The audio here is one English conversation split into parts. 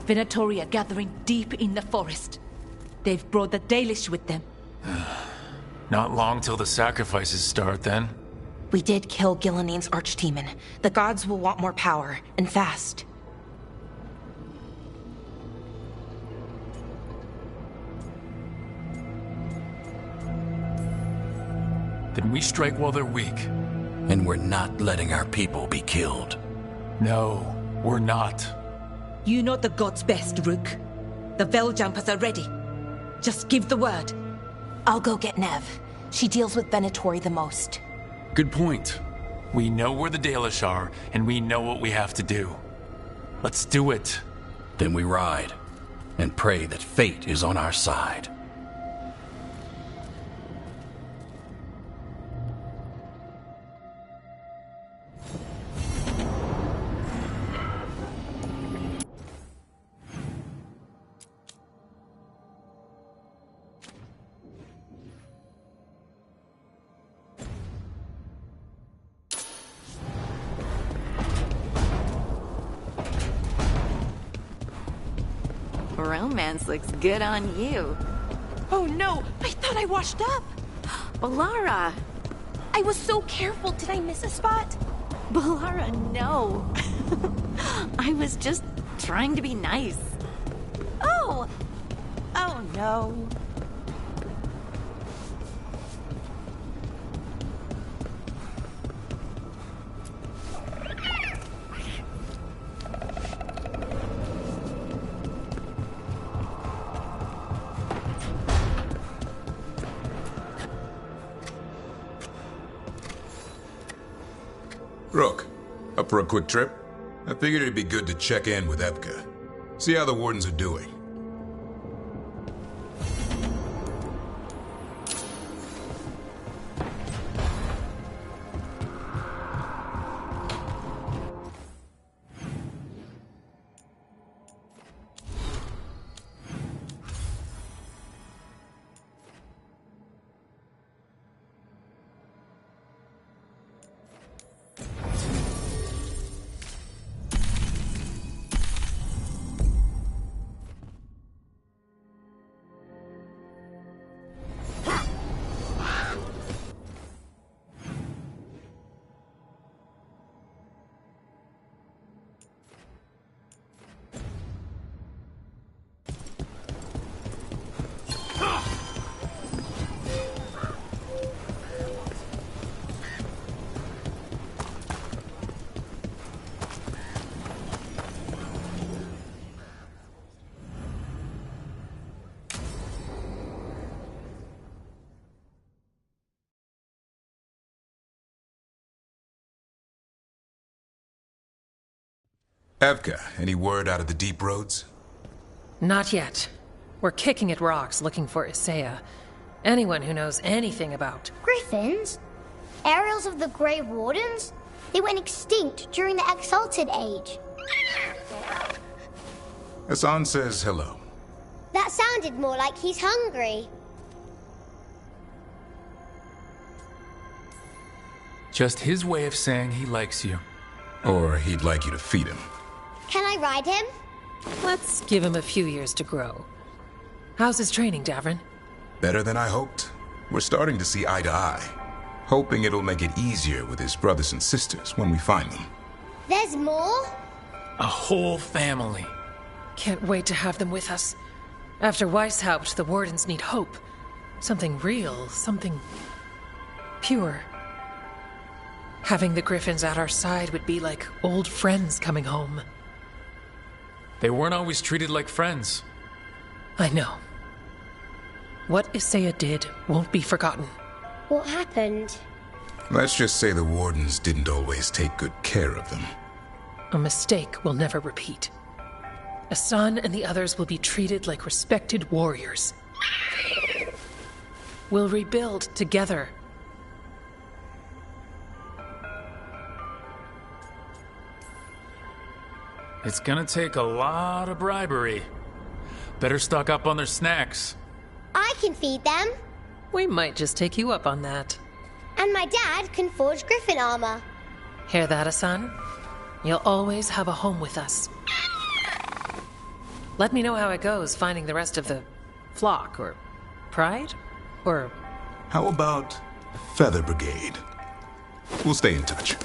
Venatori are gathering deep in the forest. They've brought the Dalish with them. Not long till the sacrifices start, then. We did kill Gilanine's archdemon. The gods will want more power, and fast. Then we strike while they're weak. And we're not letting our people be killed. No, we're not. You know the gods best, Rook. The Veiljumpers are ready. Just give the word. I'll go get Nev. She deals with Venatori the most. Good point. We know where the Dalish are, and we know what we have to do. Let's do it. Then we ride, and pray that fate is on our side. Romance looks good on you. Oh no! I thought I washed up! Balara! I was so careful. Did I miss a spot? Balara, no. I was just trying to be nice. Oh! Oh no. Rook, up for a quick trip? I figured it'd be good to check in with Evka. See how the Wardens are doing. Evka, any word out of the deep roads? Not yet. We're kicking at rocks looking for Isaiah. Anyone who knows anything about... Griffins? Aerials of the Grey Wardens? They went extinct during the Exalted Age. Hassan says hello. That sounded more like he's hungry. Just his way of saying he likes you. Or he'd like you to feed him. Can I ride him? Let's give him a few years to grow. How's his training, Davrin? Better than I hoped. We're starting to see eye to eye. Hoping it'll make it easier with his brothers and sisters when we find them. There's more? A whole family. Can't wait to have them with us. After Weishaupt, the Wardens need hope. Something real, something... pure. Having the Griffins at our side would be like old friends coming home. They weren't always treated like friends. I know. What Isaiah did won't be forgotten. What happened? Let's just say the Wardens didn't always take good care of them. A mistake will never repeat. Hassan and the others will be treated like respected warriors. We'll rebuild together. It's gonna take a lot of bribery. Better stock up on their snacks. I can feed them. We might just take you up on that. And my dad can forge Griffin armor. Hear that, Hassan? You'll always have a home with us. Let me know how it goes finding the rest of the flock, or pride, or... How about Feather Brigade? We'll stay in touch.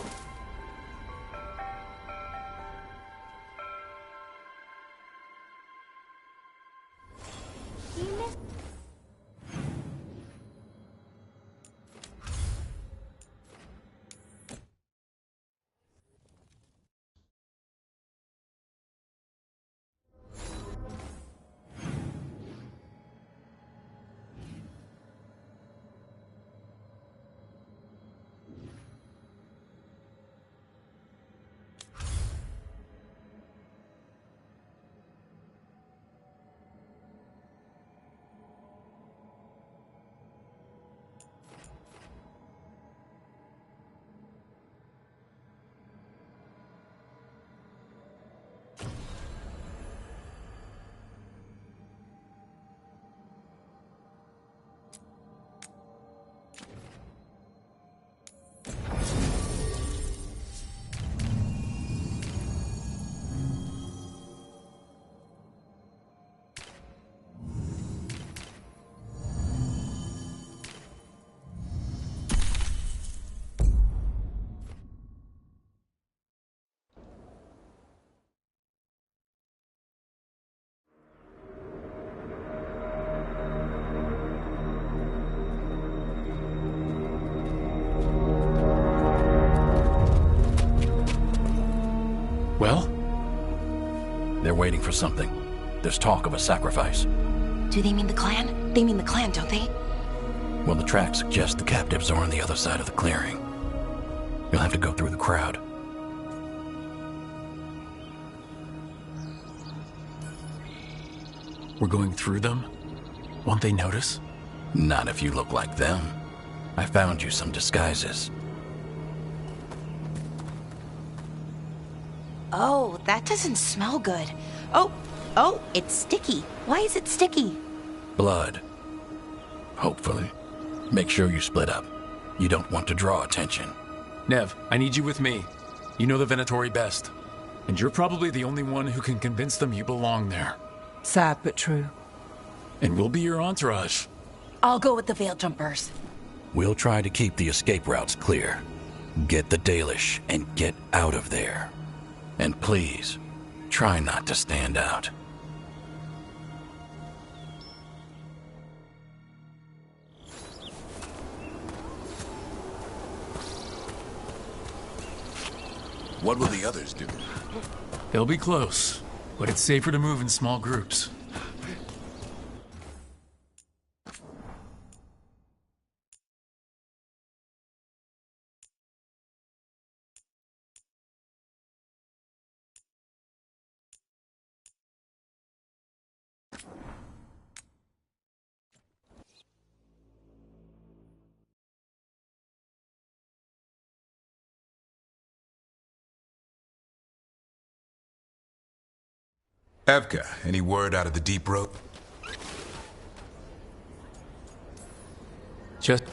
Well? They're waiting for something. There's talk of a sacrifice. Do they mean the clan? They mean the clan, don't they? Well, the tracks suggest the captives are on the other side of the clearing. You'll have to go through the crowd. We're going through them? Won't they notice? Not if you look like them. I found you some disguises. Oh, that doesn't smell good. Oh, it's sticky. Why is it sticky? Blood. Hopefully. Make sure you split up. You don't want to draw attention. Nev, I need you with me. You know the Venatori best. And you're probably the only one who can convince them you belong there. Sad but true. And we'll be your entourage. I'll go with the veil jumpers. We'll try to keep the escape routes clear. Get the Dalish and get out of there. And please, try not to stand out. What will the others do? They'll be close, but it's safer to move in small groups. Evka, any word out of the deep road? Just...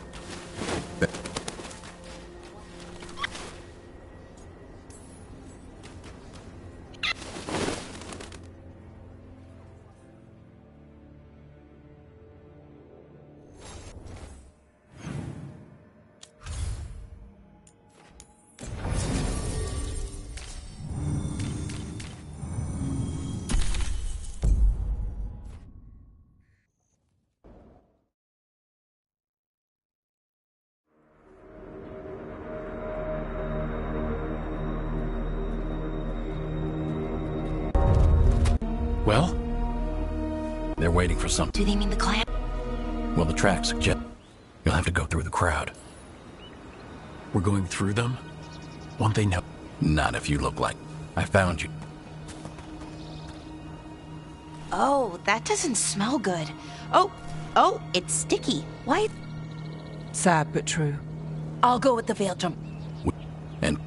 Well? They're waiting for something. Do they mean the clan? Well, the tracks suggest you'll have to go through the crowd. We're going through them? Won't they know? Not if you look like... I found you. Oh, that doesn't smell good. Oh, it's sticky. Why? Sad but true. I'll go with the veil jump. And...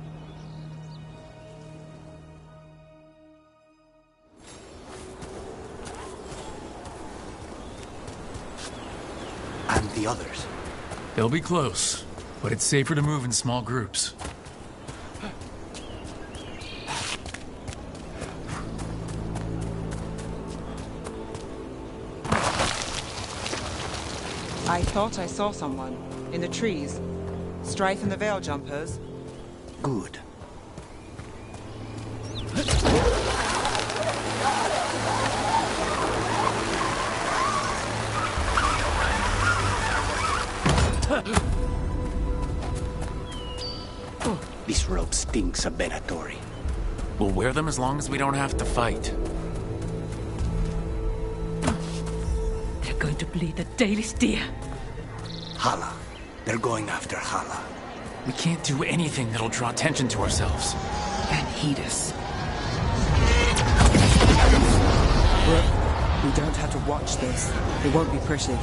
And the others. They'll be close, but it's safer to move in small groups. I thought I saw someone. In the trees. Strife and the veil jumpers. Good. This rope stinks of Benatori. We'll wear them as long as we don't have to fight. They're going to bleed the Dalish deer. Hala. They're going after Hala. We can't do anything that'll draw attention to ourselves. And heed us. We don't have to watch this. It won't be pretty.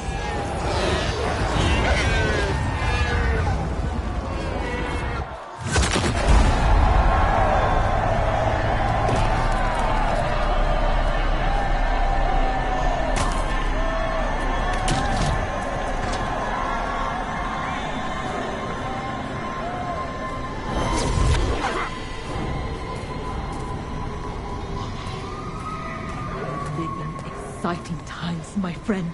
Exciting times, my friend.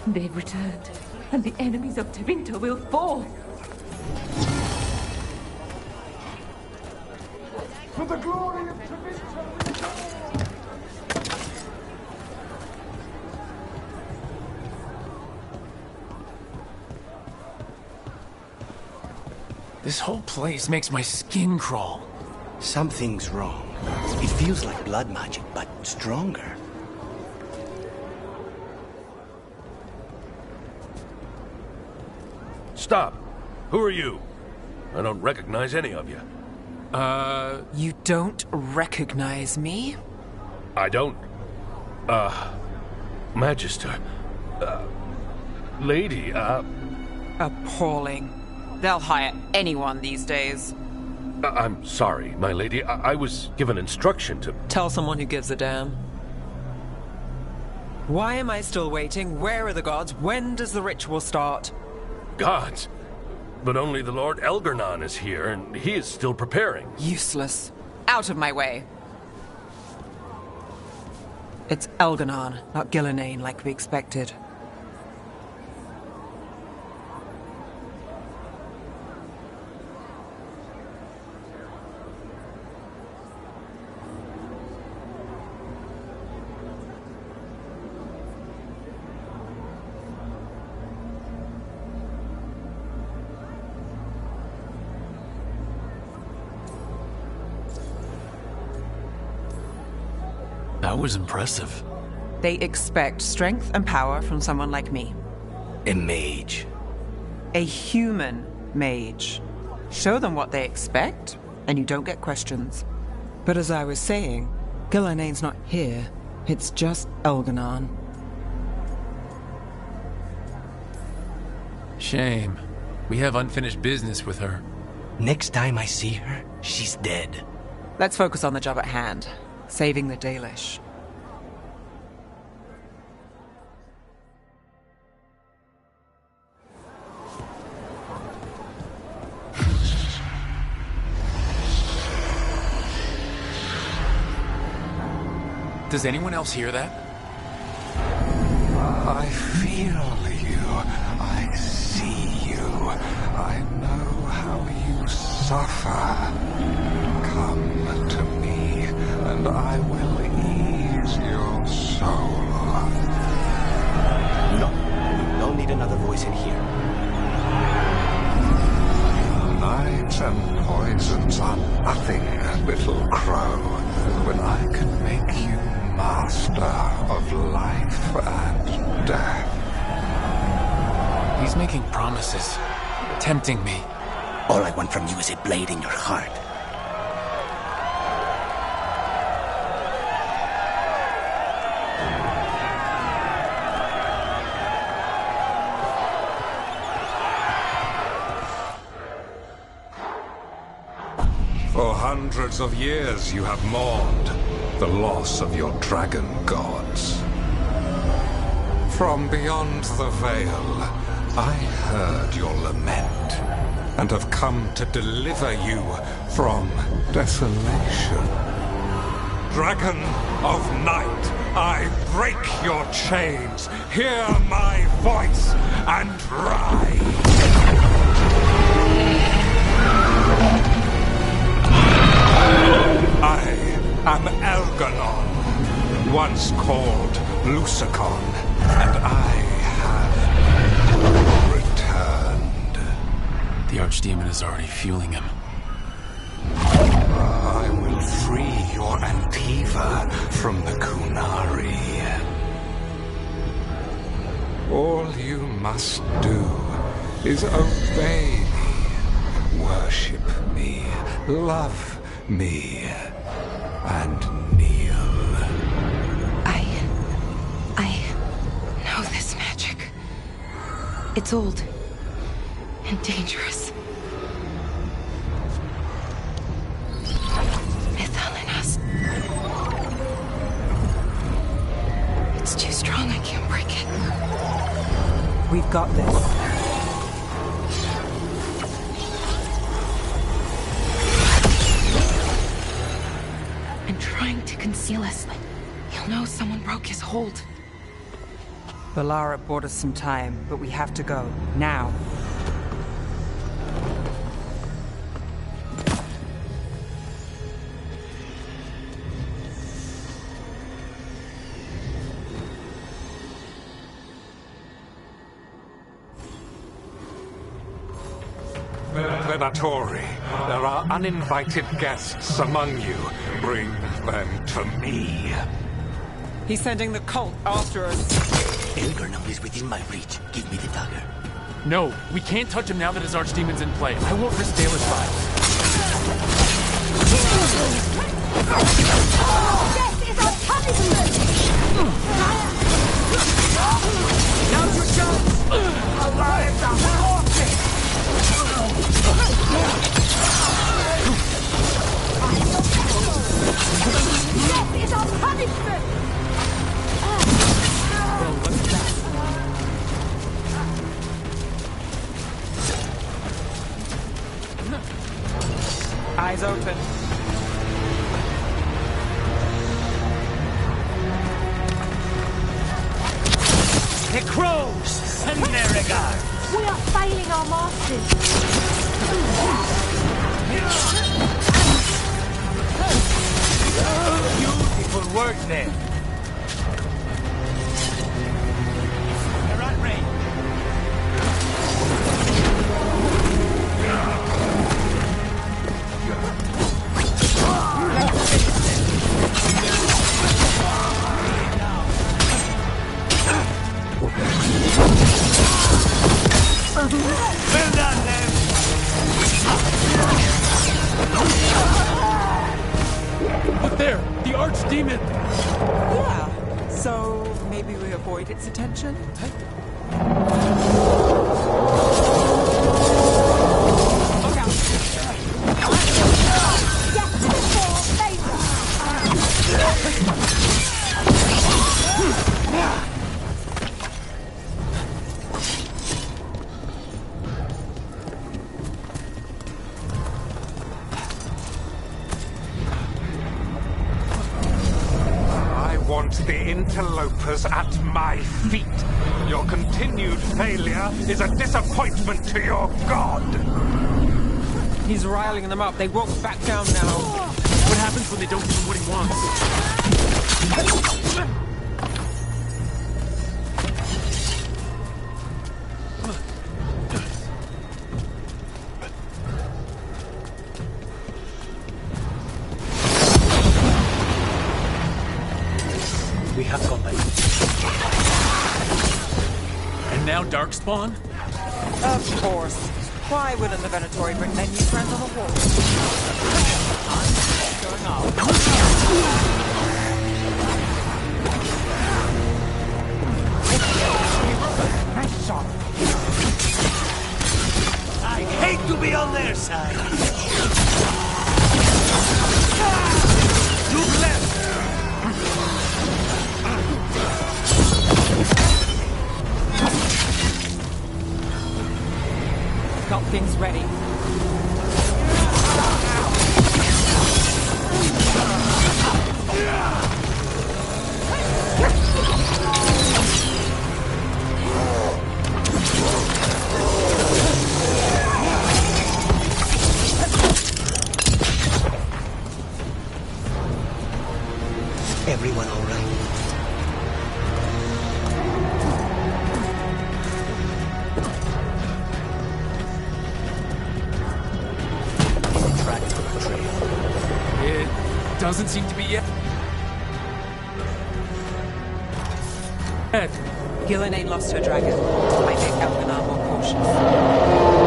They've returned, and the enemies of Tevinter will fall. For the glory of Tevinter! This whole place makes my skin crawl. Something's wrong. It feels like blood magic, but stronger. Stop! Who are you? I don't recognize any of you. You don't recognize me? I don't. Magister. Lady, Appalling. They'll hire anyone these days. I'm sorry, my lady. I was given instruction to... Tell someone who gives a damn. Why am I still waiting? Where are the gods? When does the ritual start? Gods? But only the Lord Elgarnon is here, and he is still preparing. Useless. Out of my way. It's Elgarnon, not Gillenane like we expected. That was impressive. They expect strength and power from someone like me. A mage. A human mage. Show them what they expect, and you don't get questions. But as I was saying, Gillenane's not here. It's just Elgarnon. Shame. We have unfinished business with her. Next time I see her, she's dead. Let's focus on the job at hand. Saving the Dalish. Does anyone else hear that? I feel you. I see you. I know how you suffer. Come to me, and I will ease your soul. No, we don't need another voice in here. Night and poisons are nothing, little crow, when I can make you master of life and death. He's making promises, tempting me. All I want from you is a blade in your heart. For hundreds of years you have mourned the loss of your dragon gods. From beyond the veil, I heard your lament, and have come to deliver you from desolation. Dragon of night, I break your chains. Hear my voice and rise. I am Elganon, once called Lucicon, and I have returned. The Archdemon is already fueling him. I will free your Antiva from the Kunari. All you must do is obey me, worship me, love me, and kneel. I know this magic. It's old and dangerous. It's too strong, I can't break it. We've got this. I'm trying to conceal us. He'll know someone broke his hold. Balara bought us some time, but we have to go. Now. Venatori, there are uninvited guests among you. Bring them to me. He's sending the cult after us. Elgaurd is within my reach. Give me the dagger. No, we can't touch him now that his Archdemon's in play. I won't risk Dalish vibes. Death is our punishment! Now's your chance! Alive the horses! Death is our punishment! Eyes open. The crows! Send their regards! We are failing our masters! Beautiful work there. You're at range. Well done, then. Look there! The Archdemon! Yeah. So maybe we avoid its attention? Look out! Death before favor! The interlopers at my feet. Your continued failure is a disappointment to your god. He's riling them up. They won't back down now. What happens when they don't give him what he wants? We have company. And now Darkspawn? Of course. Why wouldn't the Venatori bring their new friend on the wall? Going on. Nice shot. I hate to be on their side. Look left. Got things ready. Everyone all right? Track for the trail. It doesn't seem to be yet. Ed. Gillenane lost her dragon. Might make Elganar more cautious.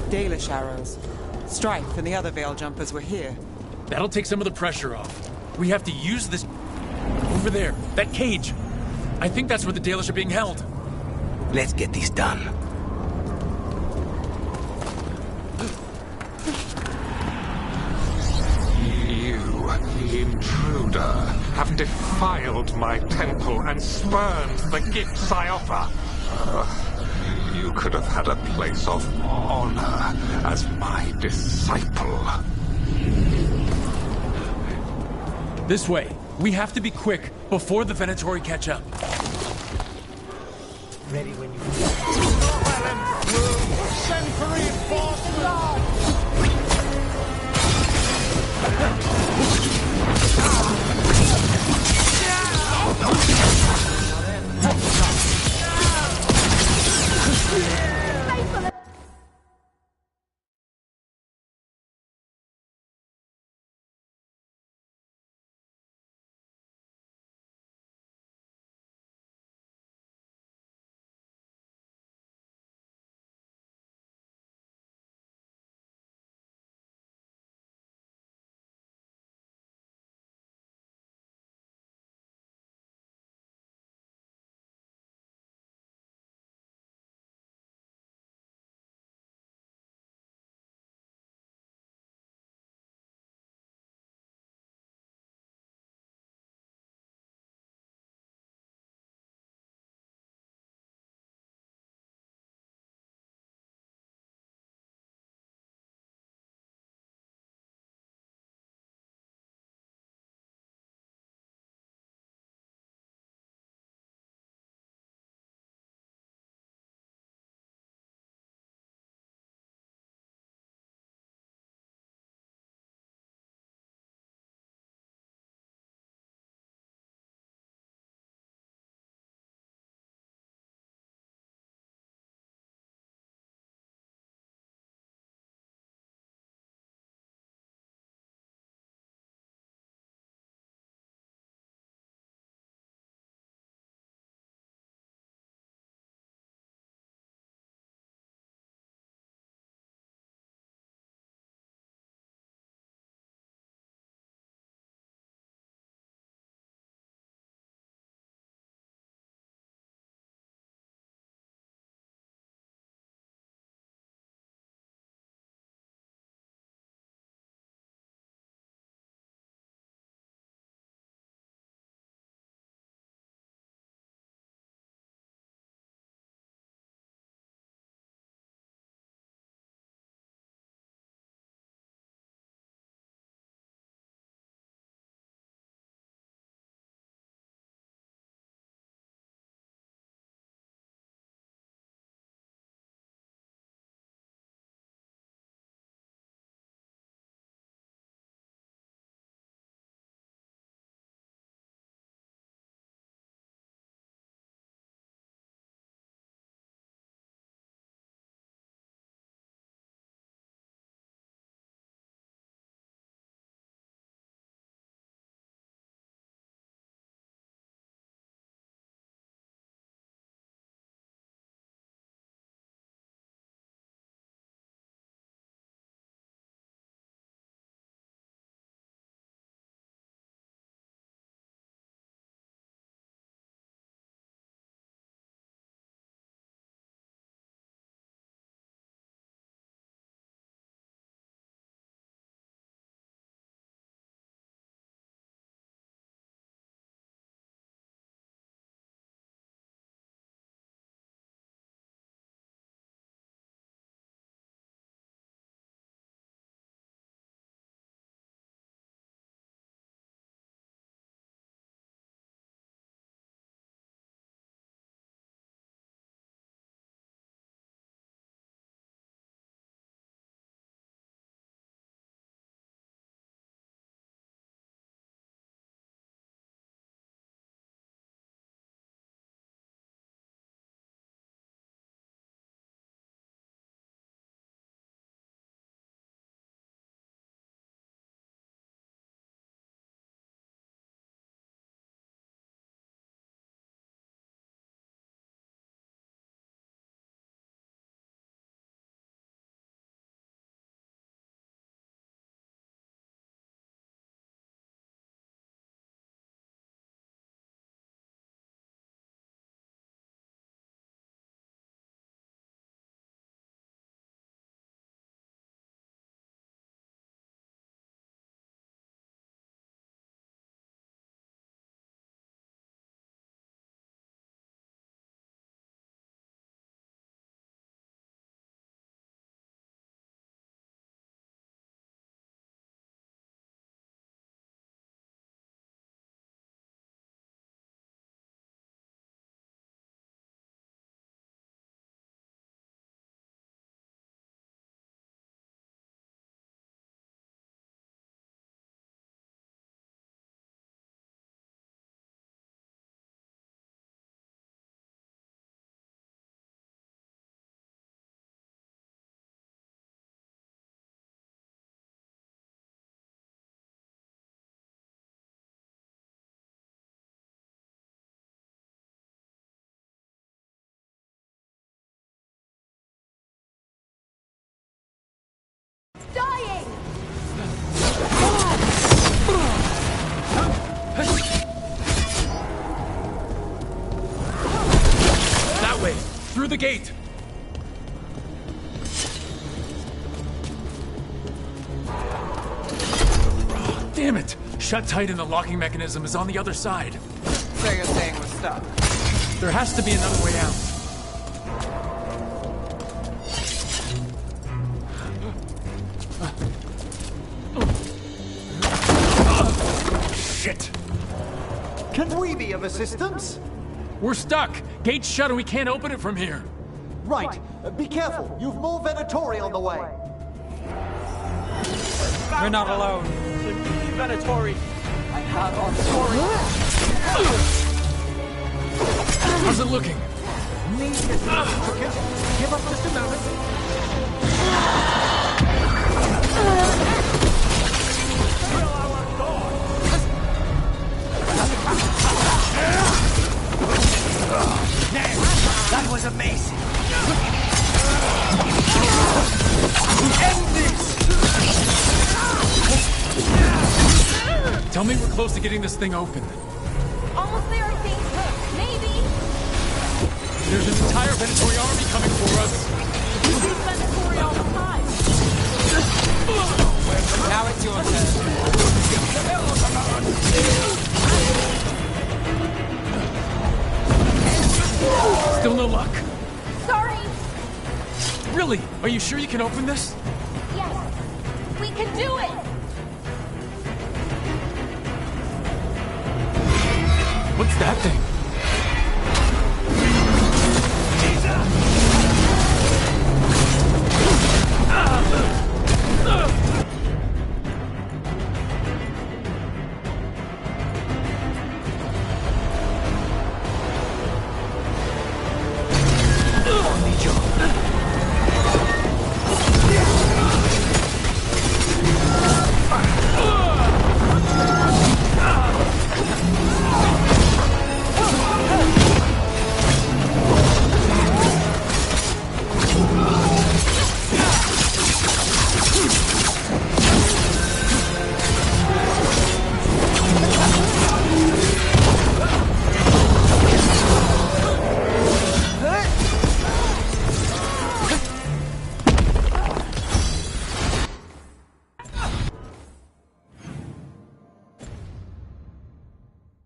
Dalish arrows. Strife and the other Veil Jumpers were here. That'll take some of the pressure off. We have to use this... Over there, that cage. I think that's where the Dalish are being held. Let's get this done. You, intruder, have defiled my temple and spurned the gifts I offer. You could have had a place of honor as my disciple. This way. We have to be quick before the Venatori catch up. Ready when you... Send for reinforcements! the gate! Oh, damn it! Shut tight and the locking mechanism is on the other side. So you're saying we're stuck? There has to be another way out. Shit! Can we be of assistance? We're stuck! Gate's shut and we can't open it from here. Right. Be careful. You've more Venatori on the way. We're not alone. Venatori. I have our story. How's it looking? Need to give us just a moment. That was amazing. End this! Tell me we're close to getting this thing open. Almost there, I think. Maybe. There's an entire Venatori army coming for us. You see Venatori all the time. Now it's your turn. Still no luck? Sorry. Really? Are you sure you can open this? Yes. We can do it. What's that thing?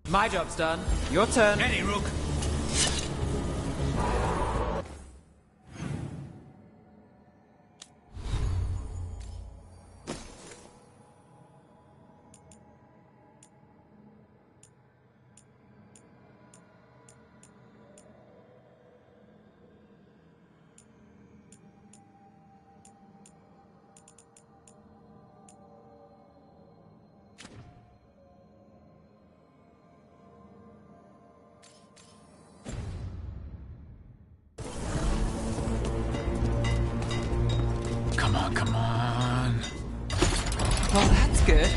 My job's done. Your turn. Any Rook. Come on. Well, that's good.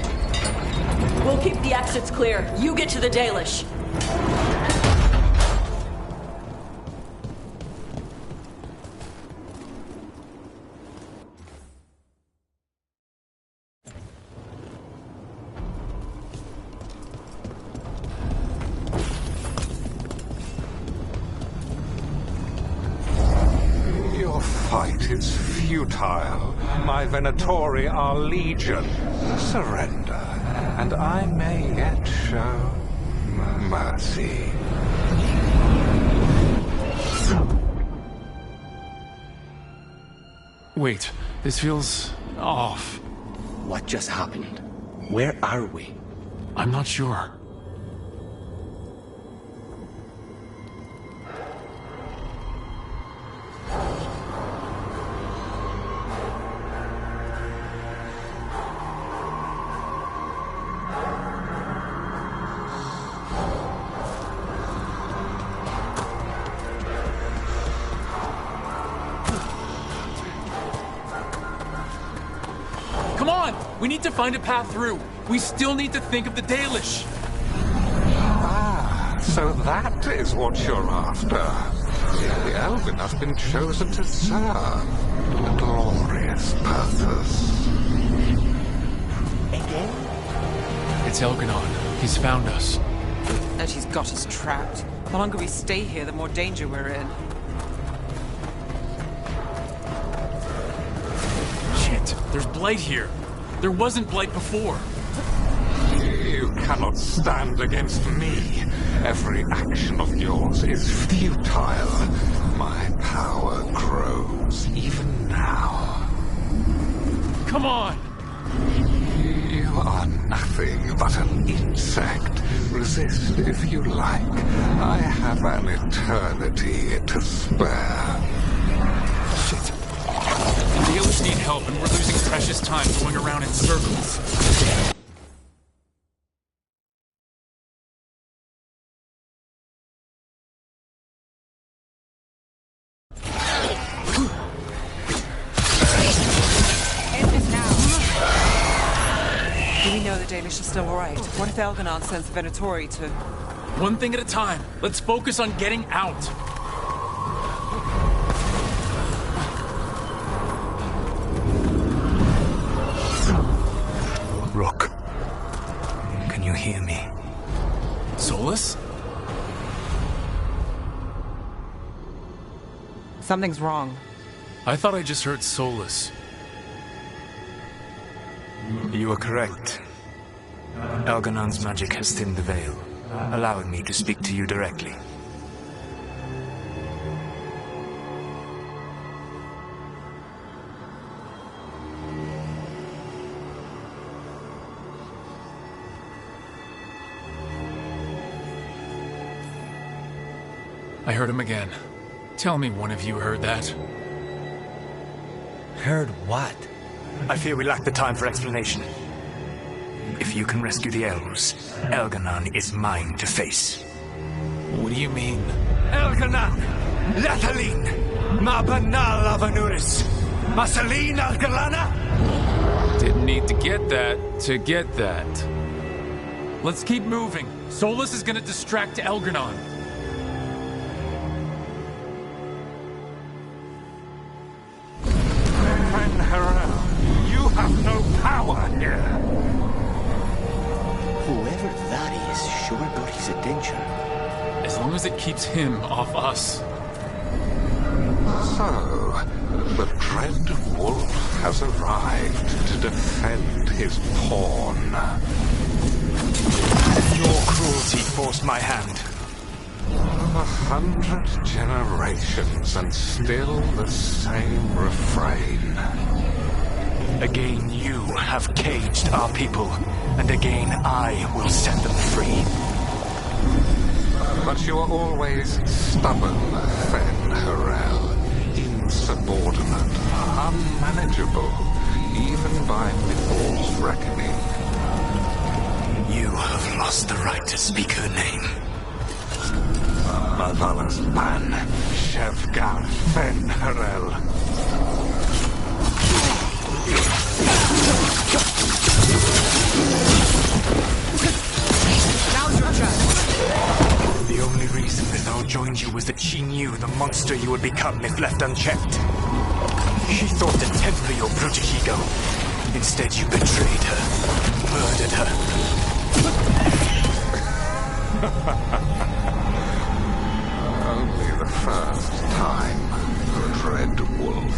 We'll keep the exits clear. You get to the Dalish. Your fight is futile. My Venatori are legion. Surrender, and I may yet show mercy. Wait, this feels off. What just happened? Where are we? I'm not sure. Come on! We need to find a path through. We still need to think of the Dalish. Ah, so that is what you're after. The Elven has been chosen to serve a glorious purpose. It's Elganon. He's found us. And she's got us trapped. The longer we stay here, the more danger we're in. correct. There's blight here. There wasn't blight before. You cannot stand against me. Every action of yours is futile. My power grows even now. Come on! You are nothing but an insect. Resist if you like. I have an eternity to spare. Shit. The English need help, and we're losing precious time going around in circles. Do we know the Dalish are still alright? What if Elganon sends the Venatori to... One thing at a time. Let's focus on getting out. Rook, can you hear me? Solus? Something's wrong. I thought I just heard Solus. You are correct. Elganon's magic has thinned the veil, allowing me to speak to you directly. I heard him again. Tell me one of you heard that. Heard what? I fear we lack the time for explanation. If you can rescue the elves, Elganon is mine to face. What do you mean? Elganon! Latalin! Ma banal avanuris! Masalin Algalana! Didn't need to get that to get that. Let's keep moving. Solus is gonna distract Elganon. You have no power here. Whoever that is sure got his attention. As long as it keeps him off us. So, the Dread Wolf has arrived to defend his pawn. Your cruelty forced my hand. 100 generations and still the same refrain. Again you have caged our people, and again I will set them free. But you are always stubborn, Fen Harel. Insubordinate, unmanageable, even by Mithral's reckoning. You have lost the right to speak her name. Mavalas Ban, Shevgar Fen Harel. Now's your chance. The only reason Mithal joined you was that she knew the monster you would become if left unchecked. She thought to temper your protegigo. Instead, you betrayed her, murdered her. Only the first time, Dread Wolf.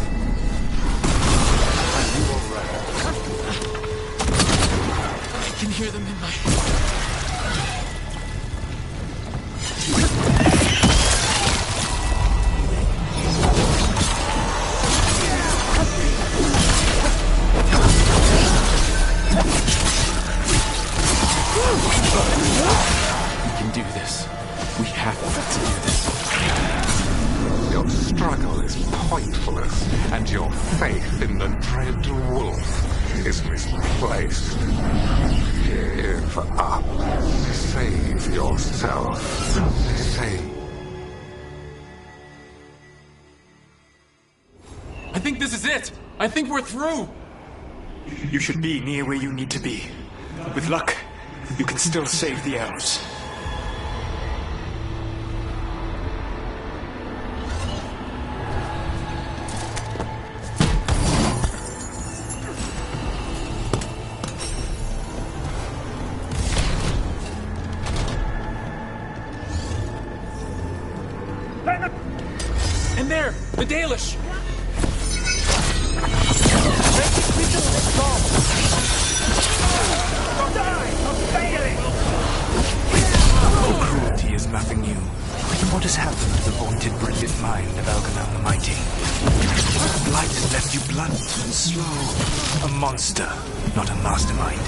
I can hear them in my... We can do this. We have to do this. Your struggle is pointless, and your faith in the Dread Wolf is misplaced. Give up. Save yourself. Save. I think this is it. I think we're through. You should be near where you need to be. With luck, you can still save the elves. And there, the Dalish. left you blunt and slow. A monster, not a mastermind.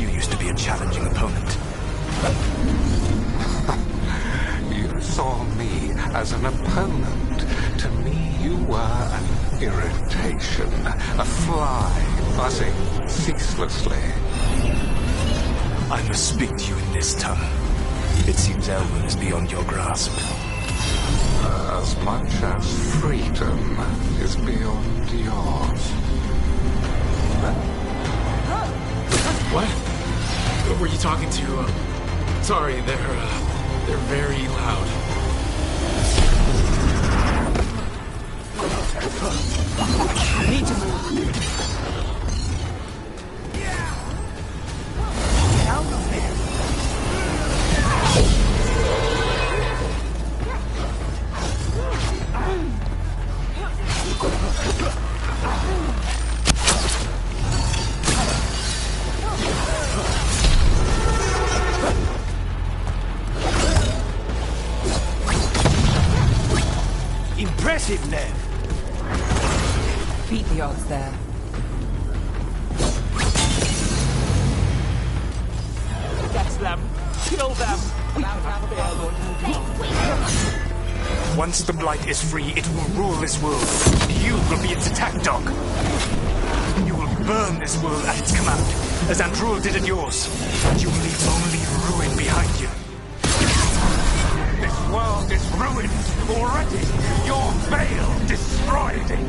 You used to be a challenging opponent. You saw me as an opponent. To me, you were an irritation. A fly buzzing ceaselessly. I must speak to you in this tongue. It seems Elwyn is beyond your grasp. As much as freedom is beyond yours. What? What were you talking to? Sorry, they're very loud. I need to move. Get out of there. Impressive, Nev. Beat the odds there. That's them. Kill them. Once the Blight is free, it will rule this world. You will be its attack dog. You will burn this world at its command, as Andrul did at yours. You will leave only ruin behind you. This world is ruined already. Your veil destroyed it.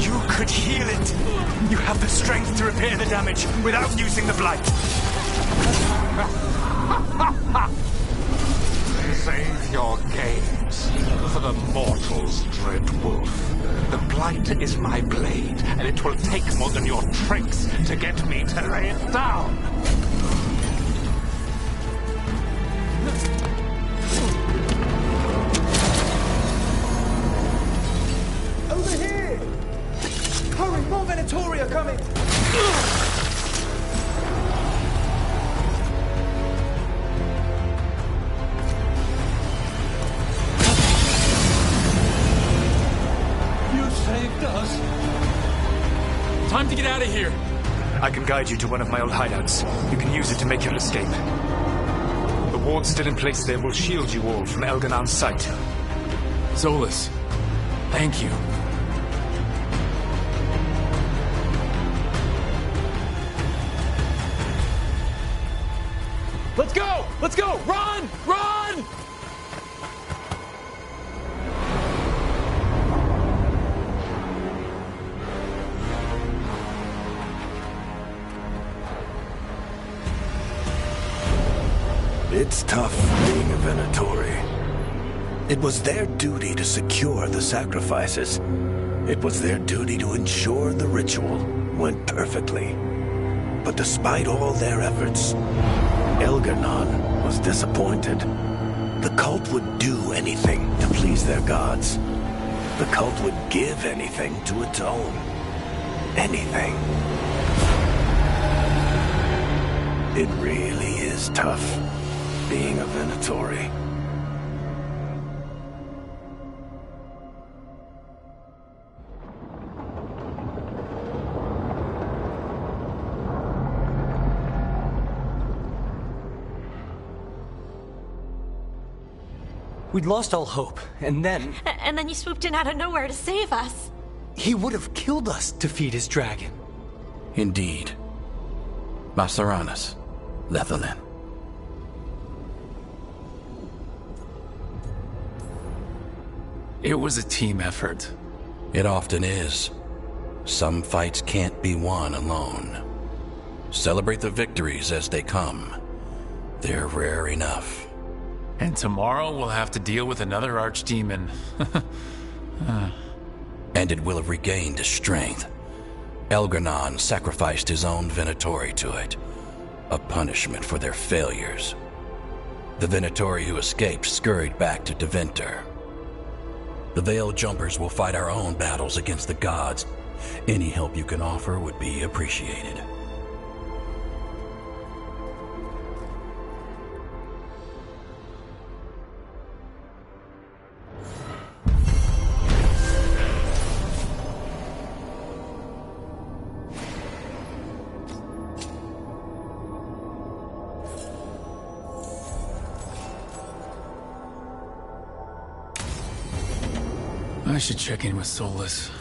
You could heal it. You have the strength to repair the damage without using the Blight. Save your games for the mortal's dread wolf. The Blight is my blade, and it will take more than your tricks to get me to lay it down. Over here! Hurry, more Venatori are coming! You saved us. Time to get out of here. I can guide you to one of my old hideouts. You can use it to make your escape. The ward still in place there will shield you all from Elganon's sight. Solus, thank you. Let's go! Let's go! Run! Run! It's tough being a Venatori. It was their duty to secure the sacrifices. It was their duty to ensure the ritual went perfectly. But despite all their efforts, Elganon was disappointed. The cult would do anything to please their gods. The cult would give anything to atone. Anything. It really is tough being a Venatori. We'd lost all hope, and then... And then you swooped in out of nowhere to save us. He would have killed us to feed his dragon. Indeed. Masaranas, Lethalin. It was a team effort. It often is. Some fights can't be won alone. Celebrate the victories as they come. They're rare enough. And tomorrow we'll have to deal with another archdemon. And it will have regained its strength. Elganon sacrificed his own Venatori to it. A punishment for their failures. The Venatori who escaped scurried back to Deventer. The Veil Jumpers will fight our own battles against the gods. Any help you can offer would be appreciated. I should check in with Solus.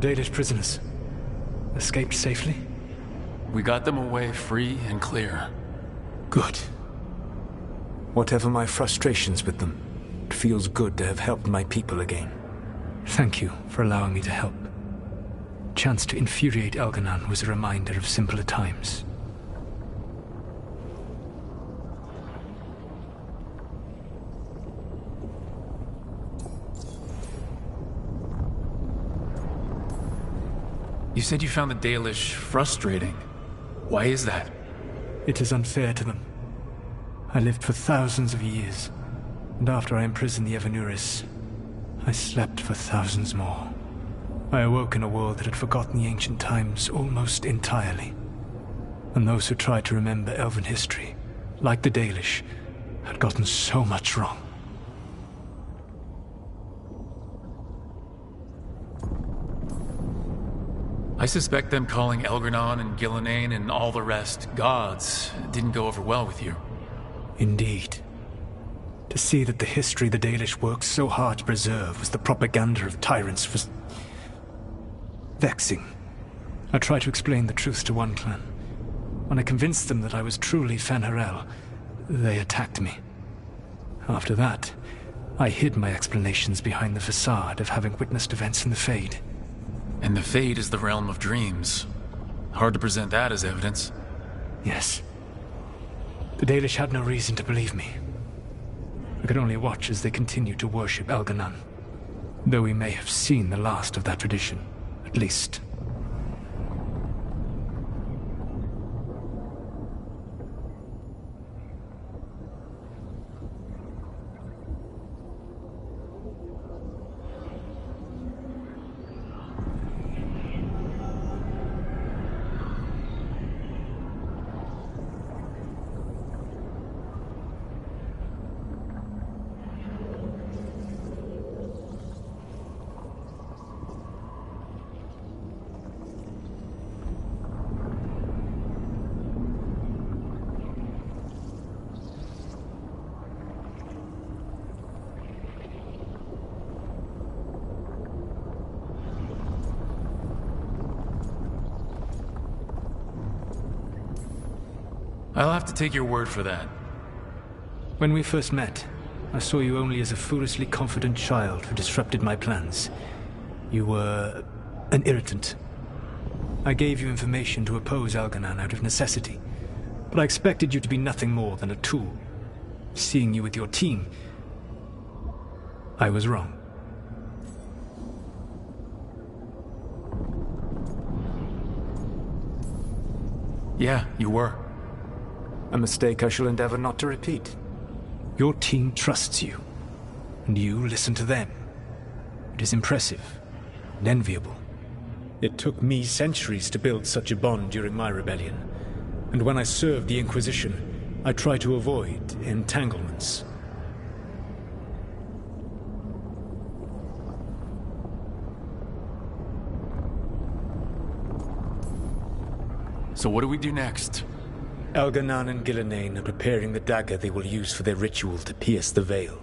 The Dalish prisoners escaped safely? We got them away free and clear. Good. Whatever my frustrations with them, it feels good to have helped my people again. Thank you for allowing me to help. Chance to infuriate Elganon was a reminder of simpler times. You said you found the Dalish frustrating. Why is that? It is unfair to them. I lived for thousands of years, and after I imprisoned the Evanuris, I slept for thousands more. I awoke in a world that had forgotten the ancient times almost entirely. And those who tried to remember Elven history, like the Dalish, had gotten so much wrong. I suspect them calling Elgranon and Gillenane and all the rest gods didn't go over well with you. Indeed. To see that the history the Dalish worked so hard to preserve was the propaganda of tyrants was vexing. I tried to explain the truth to one clan. When I convinced them that I was truly Fanharel, they attacked me. After that, I hid my explanations behind the facade of having witnessed events in the Fade. And the Fade is the realm of dreams. Hard to present that as evidence. Yes. The Dalish had no reason to believe me. I could only watch as they continued to worship Elganon, though we may have seen the last of that tradition, at least. I'll have to take your word for that. When we first met, I saw you only as a foolishly confident child who disrupted my plans. You were an irritant. I gave you information to oppose Elganon out of necessity, but I expected you to be nothing more than a tool. Seeing you with your team, I was wrong. Yeah, you were. A mistake I shall endeavor not to repeat. Your team trusts you, and you listen to them. It is impressive and enviable. It took me centuries to build such a bond during my rebellion, and when I served the Inquisition, I tried to avoid entanglements. So what do we do next? Elganon and Gillenane are preparing the dagger they will use for their ritual to pierce the veil.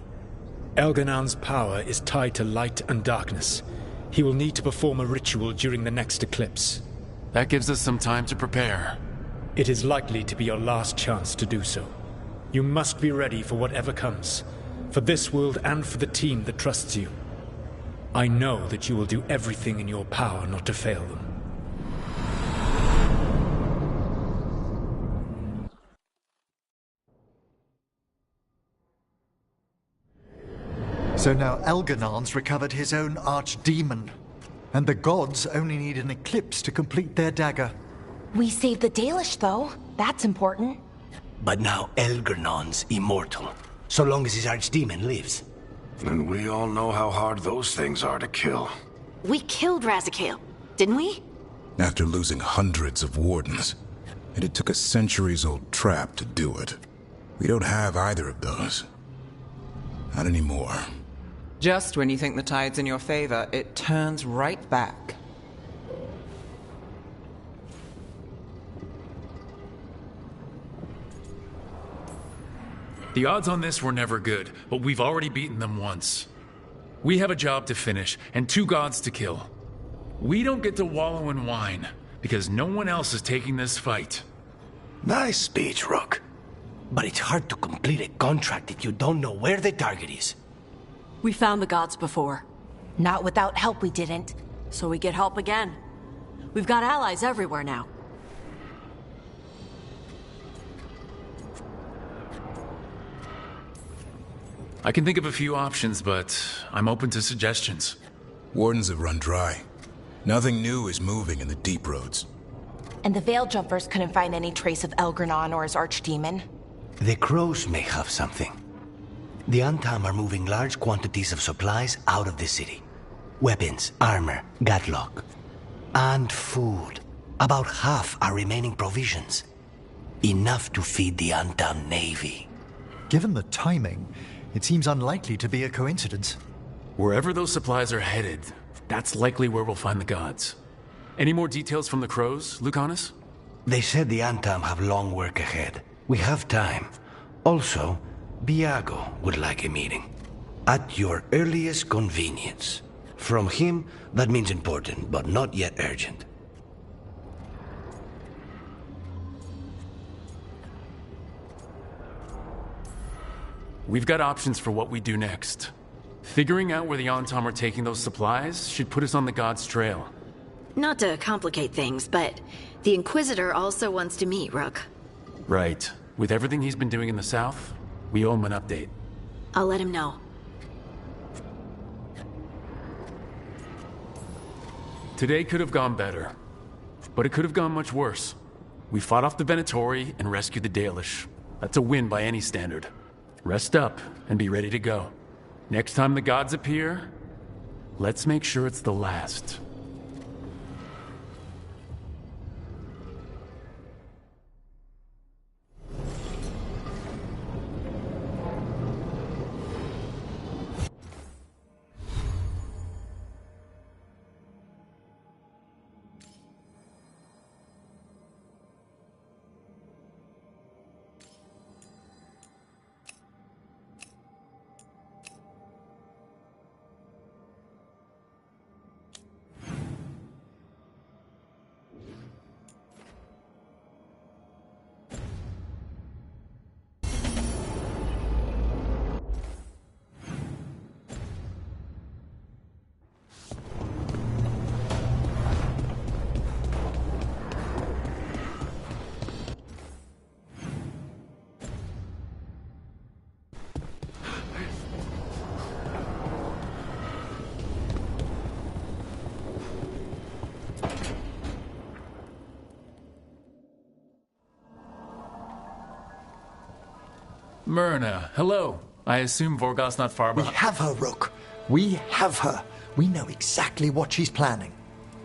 Elganon's power is tied to light and darkness. He will need to perform a ritual during the next eclipse. That gives us some time to prepare. It is likely to be your last chance to do so. You must be ready for whatever comes, for this world and for the team that trusts you. I know that you will do everything in your power not to fail them. So now Elganon's recovered his own archdemon, and the gods only need an eclipse to complete their dagger. We saved the Dalish, though. That's important. But now Elganon's immortal, so long as his archdemon lives. And we all know how hard those things are to kill. We killed Razikale, didn't we? After losing hundreds of wardens, and it took a centuries-old trap to do it. We don't have either of those. Not anymore. Just when you think the tide's in your favor, it turns right back. The odds on this were never good, but we've already beaten them once. We have a job to finish, and 2 gods to kill. We don't get to wallow in wine, because no one else is taking this fight. Nice speech, Rook. But it's hard to complete a contract if you don't know where the target is. We found the gods before. Not without help, we didn't. So we get help again. We've got allies everywhere now. I can think of a few options, but I'm open to suggestions. Wardens have run dry. Nothing new is moving in the deep roads. And the Veil Jumpers couldn't find any trace of Elganon or his archdemon. The crows may have something. The Antam are moving large quantities of supplies out of the city. Weapons, armor, gatlock. And food. About half are remaining provisions. Enough to feed the Antam navy. Given the timing, it seems unlikely to be a coincidence. Wherever those supplies are headed, that's likely where we'll find the gods. Any more details from the crows, Lucanus? They said the Antam have long work ahead. We have time. Also, Biago would like a meeting. At your earliest convenience. From him, that means important, but not yet urgent. We've got options for what we do next. Figuring out where the Antam are taking those supplies should put us on the gods' trail. Not to complicate things, but the Inquisitor also wants to meet Rook. Right. With everything he's been doing in the south, we owe him an update. I'll let him know. Today could have gone better, but it could have gone much worse. We fought off the Venatori and rescued the Dalish. That's a win by any standard. Rest up and be ready to go. Next time the gods appear, let's make sure it's the last. Myrna, hello. I assume Vorgos's not far We behind. have her, Rook. We have her. We know exactly what she's planning.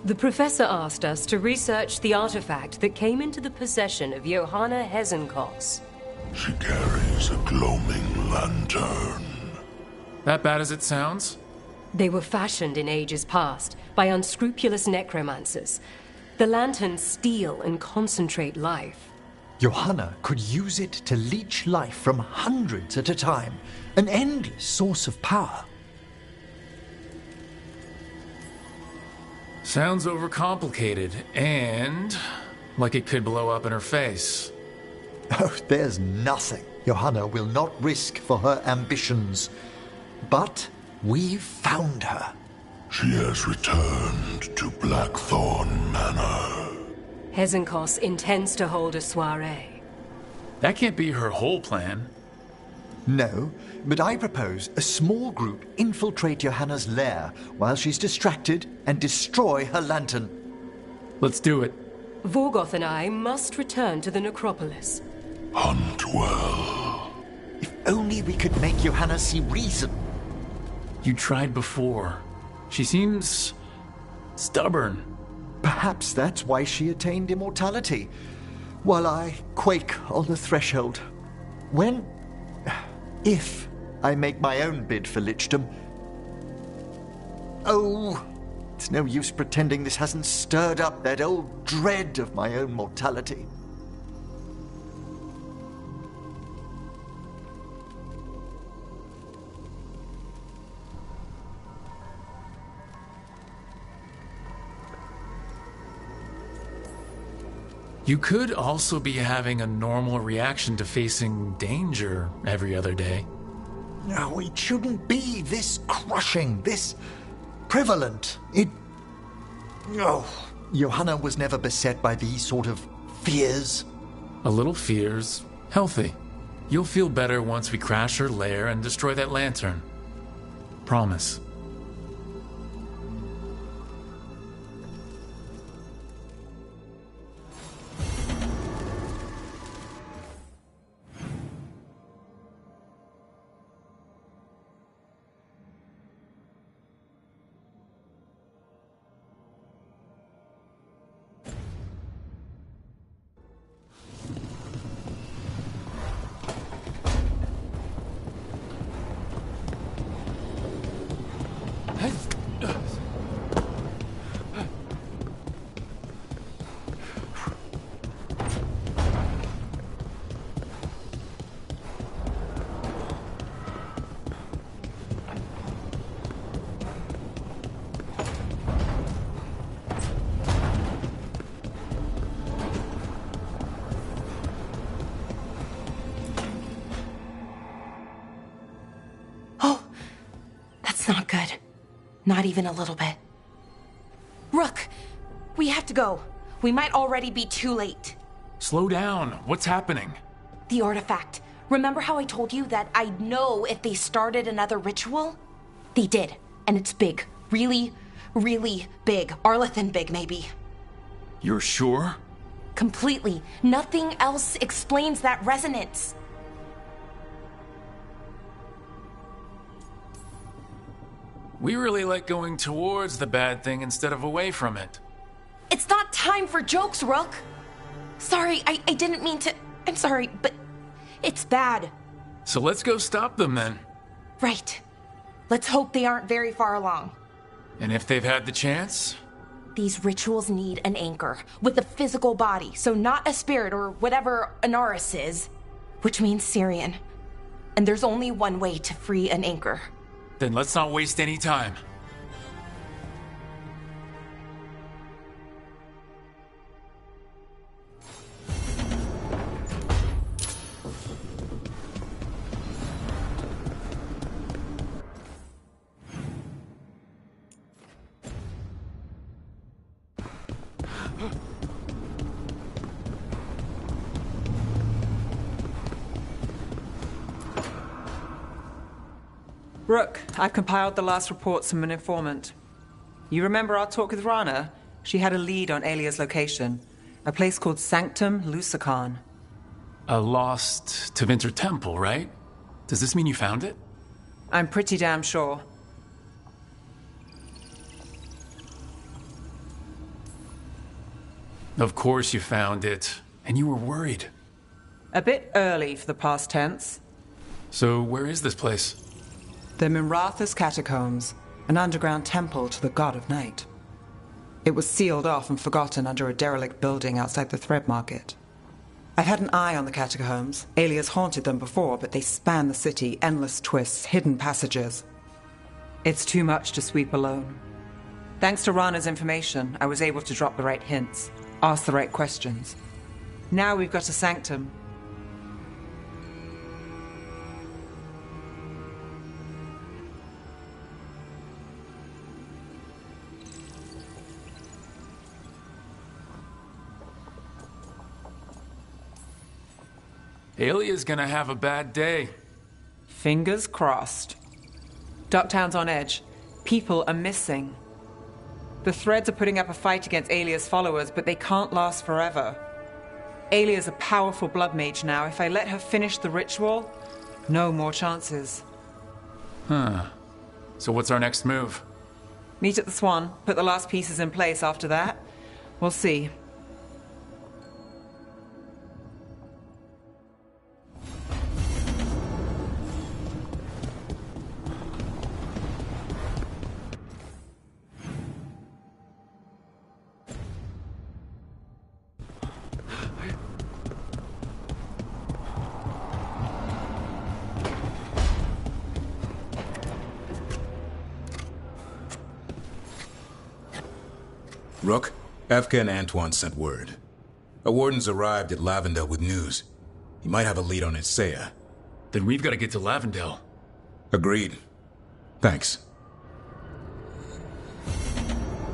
The professor asked us to research the artifact that came into the possession of Johanna Hezenkos. She carries a gloaming lantern. That bad as it sounds? They were fashioned in ages past by unscrupulous necromancers. The lanterns steal and concentrate life. Johanna could use it to leech life from hundreds at a time. An endless source of power. Sounds overcomplicated, and like it could blow up in her face. Oh, there's nothing Johanna will not risk for her ambitions. But we've found her. She has returned to Blackthorn Manor. Hezenkos intends to hold a soiree. That can't be her whole plan. No, but I propose a small group infiltrate Johanna's lair while she's distracted and destroy her lantern. Let's do it. Vorgoth and I must return to the necropolis. Hunt well. If only we could make Johanna see reason. You tried before. She seems stubborn. Perhaps that's why she attained immortality, while I quake on the threshold. If I make my own bid for lichdom. Oh, it's no use pretending this hasn't stirred up that old dread of my own mortality. You could also be having a normal reaction to facing danger every other day. No, it shouldn't be this crushing, this prevalent. Johanna was never beset by these sort of fears. A little fear's healthy. You'll feel better once we crash her lair and destroy that lantern. Promise. Not good. Not even a little bit. Rook, we have to go. We might already be too late. Slow down. What's happening? The artifact. Remember how I told you that I'd know if they started another ritual? They did. And it's big. Really, really big. Arlethan big, maybe. You're sure? Completely. Nothing else explains that resonance. We really like going towards the bad thing instead of away from it. It's not time for jokes, Rook. Sorry, I didn't mean to... I'm sorry, but it's bad. So let's go stop them then. Right. Let's hope they aren't very far along. And if they've had the chance? These rituals need an anchor with a physical body, so not a spirit or whatever Anaris is, which means Syrian. And there's only one way to free an anchor. Then let's not waste any time. Rook, I've compiled the last reports from an informant. You remember our talk with Rana? She had a lead on Alia's location, a place called Sanctum Lucican. A lost Tevinter temple, right? Does this mean you found it? I'm pretty damn sure. Of course you found it. And you were worried. A bit early for the past tense. So where is this place? The Mirathas Catacombs, an underground temple to the god of night. It was sealed off and forgotten under a derelict building outside the Thread Market. I've had an eye on the catacombs. Alias haunted them before, but they span the city, endless twists, hidden passages. It's too much to sweep alone. Thanks to Rana's information, I was able to drop the right hints, ask the right questions. Now we've got a sanctum. Alia's gonna have a bad day. Fingers crossed. Ducktown's on edge. People are missing. The Threads are putting up a fight against Alia's followers, but they can't last forever. Alia's a powerful blood mage now. If I let her finish the ritual, no more chances. Huh. So what's our next move? Meet at the Swan, put the last pieces in place after that. We'll see. Rook, Evka and Antoine sent word. A warden's arrived at Lavendel with news. He might have a lead on Isaiah. Then we've got to get to Lavendel. Agreed. Thanks.